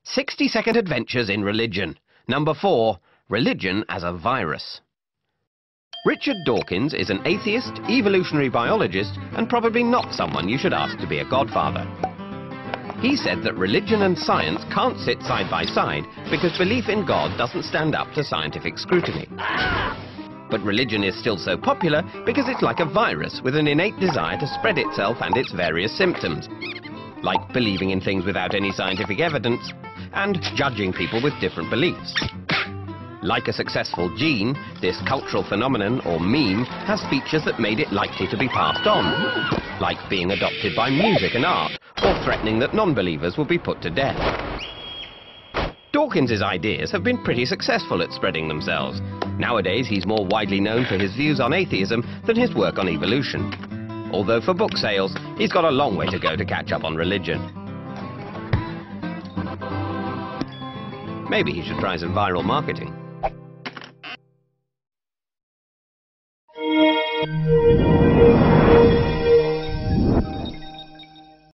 60-second adventures in religion. Number 4. Religion as a virus. Richard Dawkins is an atheist, evolutionary biologist, and probably not someone you should ask to be a godfather. He said that religion and science can't sit side by side because belief in God doesn't stand up to scientific scrutiny. But religion is still so popular because it's like a virus with an innate desire to spread itself and its various symptoms, like believing in things without any scientific evidence and judging people with different beliefs. Like a successful gene, this cultural phenomenon, or meme, has features that made it likely to be passed on, like being adopted by music and art, or threatening that non-believers will be put to death. Dawkins's ideas have been pretty successful at spreading themselves. Nowadays, he's more widely known for his views on atheism than his work on evolution. Although for book sales, he's got a long way to go to catch up on religion. Maybe he should try some viral marketing. Thank you.